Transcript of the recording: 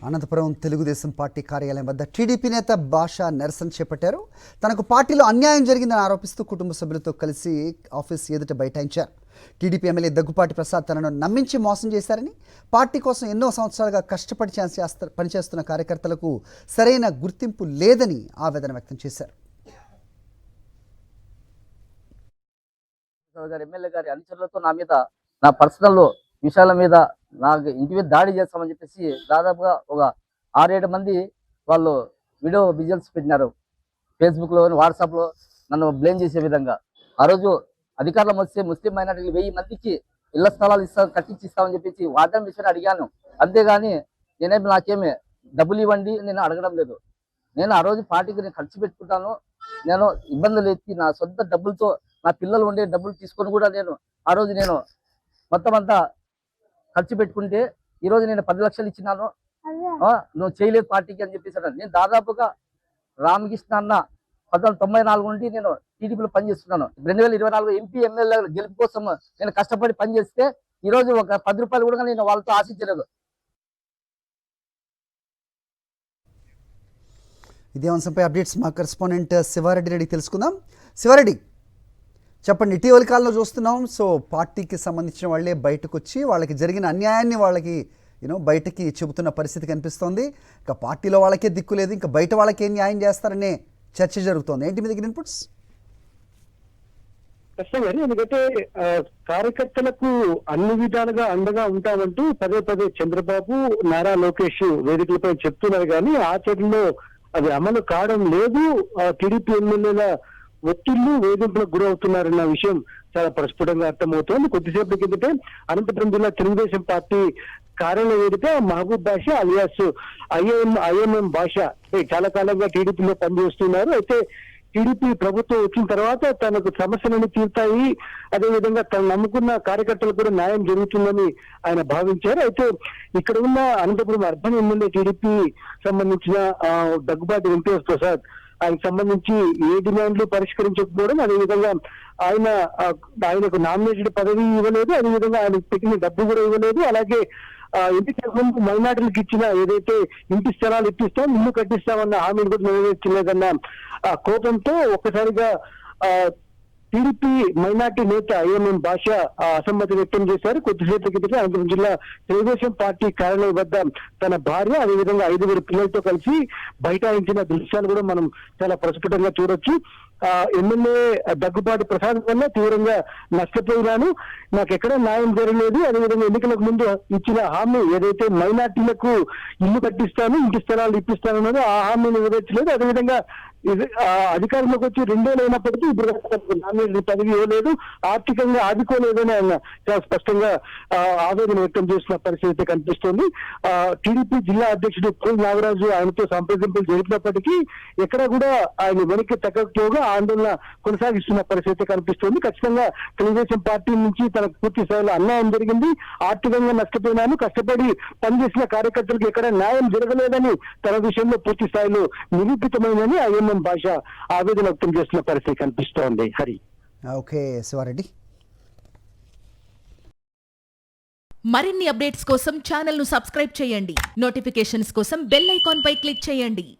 Anantapuram Telugu Desam party కార్యాలయం వద్ద TDP నేత భాషా నిరసన చేపట్టారు. తనకు పార్టీలో అన్యాయం జరిగిందని ఆరోపిస్తూ కుటుంబ సభ్యులతో కలిసి ఆఫీస్ ఎదుట బైఠాయించారు. టీడీపీ ఎమ్మెల్యే దగ్గుపాటి ప్రసాద్ తనను నమ్మించి మోసం చేశారని, పార్టీ కోసం ఎన్నో సంవత్సరాలుగా కష్టపడి పనిచేస్తున్న కార్యకర్తలకు సరైన గుర్తింపు లేదని ఆవేదన వ్యక్తం చేశారు. ఎమ్మెల్యే గారి అనుచరులతో నా మీద, నా పర్సనల్ విషయాల మీద నాకు ఇంటి మీద దాడి చేస్తామని చెప్పేసి దాదాపుగా ఒక 6-7 మంది వాళ్ళు వీడియో విజువల్స్ పెట్టినారు. ఫేస్బుక్లో, వాట్సాప్లో నన్ను బ్లేమ్ చేసే విధంగా. ఆ రోజు అధికారులు వస్తే ముస్లిం మైనారిటీలు 1000 మందికి ఇళ్ల స్థలాలు కట్టించి ఇస్తామని చెప్పేసి వాదన విషయాన్ని అడిగాను. అంతేగాని నాకేమి డబ్బులు ఇవ్వండి నేను అడగడం లేదు. నేను ఆ రోజు పార్టీకి నేను ఖర్చు పెట్టుకుంటాను. నేను ఇబ్బందులు ఎత్తి నా సొంత డబ్బులతో నా పిల్లలు ఉండే డబ్బులు తీసుకొని కూడా ఆ రోజు మొత్తం అంతా ఖర్చు పెట్టుకుంటే ఈరోజు నేను 10 లక్షలు ఇచ్చినాను, నువ్వు చేయలేదు పార్టీకి అని చెప్పేసి. నేను దాదాపుగా రామకృష్ణ అన్న 1994 నుండి నేను టీడీపీలో పనిచేస్తున్నాను. 2024 ఎంపీ ఎమ్మెల్యే గెలుపు కోసం నేను కష్టపడి పనిచేస్తే ఈరోజు ఒక 10 రూపాయలు కూడా నేను వాళ్ళతో ఆశించలేదు. ఇదే అంశంపై అప్డేట్స్ మా కరెస్పాండెంట్ శివారెడ్డి రెడ్డి తెలుసుకుందాం. శివారెడ్డి, చెప్పండి. ఇటీవల కాలంలో చూస్తున్నాం, సో పార్టీకి సంబంధించిన వాళ్ళే బయటకు వచ్చి వాళ్ళకి జరిగిన అన్యాయాన్ని వాళ్ళకి బయటకి చెబుతున్న పరిస్థితి కనిపిస్తోంది. ఇంకా పార్టీలో వాళ్ళకే దిక్కు లేదు, ఇంకా బయట వాళ్ళకి ఏం న్యాయం చేస్తారనే చర్చ జరుగుతోంది. ఏంటి మీ దగ్గర ఇన్పుట్స్? కష్టం, ఎందుకంటే కార్యకర్తలకు అన్ని విధాలుగా అండగా ఉంటామంటూ పదే చంద్రబాబు, నారా లోకేష్ వేదికలపై చెప్తున్నారు, కానీ ఆచరణలో అది అమలు కావడం లేదు. టీడీపీ ఎమ్మెల్యేల ఒత్తిళ్లు, వేధింపులకు గురవుతున్నారన్న విషయం చాలా ప్రస్ఫుటంగా అర్థమవుతోంది. కొద్దిసేపటి కిందటే అనంతపురం జిల్లా తెలుగుదేశం పార్టీ కార్యాలయ వేదిక మహబూబ్ బాషా అలియాస్ ఐఎంఎం బాషా చాలా కాలంగా టీడీపీలో పనిచేస్తున్నారు. అయితే టీడీపీ ప్రభుత్వం వచ్చిన తర్వాత తనకు సమస్యలను తీరుతాయి, అదేవిధంగా తను నమ్ముకున్న కార్యకర్తలకు కూడా న్యాయం జరుగుతుందని ఆయన భావించారు. అయితే ఇక్కడ ఉన్న అనంతపురం అర్బన్ ఎమ్మెల్యే టీడీపీ సంబంధించిన దగ్గుబాటి వెంకటేశ్వర ప్రసాద్ ఆయనకు సంబంధించి ఏ డిమాండ్లు పరిష్కరించకపోవడం, అదేవిధంగా ఆయనకు నామినేటెడ్ పదవి ఇవ్వలేదు, అదేవిధంగా ఆయన పెట్టిన డబ్బు కూడా ఇవ్వలేదు. అలాగే ఎన్నికల ముందు మైనార్టీలకు ఇచ్చిన ఏదైతే ఇంటి స్థలాలు ఇప్పిస్తాం, ఇల్లు కట్టిస్తామన్న హామీలు కూడా నెరవేర్చలేదన్న కోపంతో ఒక్కసారిగా టీడీపీ మైనార్టీ నేత ఐఎంఎం బాషా అసమ్మతి వ్యక్తం చేశారు. కొద్దిసేపటి క్రితం అనంతపురం జిల్లా తెలుగుదేశం పార్టీ కార్యాలయం వద్ద తన భార్య, అదేవిధంగా 5 పిల్లలతో కలిసి బైఠాయించిన దృశ్యాలు కూడా మనం చాలా ప్రస్ఫుటంగా చూడొచ్చు. ఎమ్మెల్యే దగ్గుబాటి ప్రసాద్ వల్ల తీవ్రంగా నష్టపోయినాను, నాకు ఎక్కడ న్యాయం జరగలేదు, అదేవిధంగా ఎన్నికలకు ముందు ఇచ్చిన హామీ ఏదైతే మైనార్టీలకు ఇల్లు కట్టిస్తాను, ఇంటి స్థలాలు ఇప్పిస్తానన్నదో ఆ హామీని నెరవేర్చలేదు. అదేవిధంగా అధికారంలోకి వచ్చి 2 ఏళ్ళు అయినప్పటికీ ఇప్పుడు నామినేటెడ్ పదవి ఇవ్వలేదు, ఆర్థికంగా ఆదుకోలేదని ఆయన చాలా స్పష్టంగా ఆవేదన వ్యక్తం చేసిన పరిస్థితి కనిపిస్తోంది. టీడీపీ జిల్లా అధ్యక్షుడు పూల్ నాగరాజు ఆయనతో సంప్రదింపులు జరిపినప్పటికీ ఎక్కడా కూడా ఆయన వెనక్కి తగ్గకపోగా ఆందోళన కొనసాగిస్తున్న పరిస్థితి కనిపిస్తోంది. ఖచ్చితంగా తెలుగుదేశం పార్టీ నుంచి తనకు పూర్తి స్థాయిలో అన్యాయం జరిగింది, ఆర్థికంగా నష్టపోయినాను, కష్టపడి పనిచేసిన కార్యకర్తలకు ఎక్కడ న్యాయం జరగలేదని తన విషయంలో పూర్తి స్థాయిలో నిరూపితమైందని ఐఎంఎం భాష ఆవేదన వ్యక్తం చేస్తున్న పరిస్థితి కనిపిస్తోంది. హరి. ఓకే శివారెడ్డి. మరిన్ని అప్డేట్స్ కోసం ఛానల్ ను సబ్స్క్రైబ్ చేయండి. నోటిఫికేషన్స్ కోసం బెల్ ఐకాన్ పై క్లిక్ చేయండి.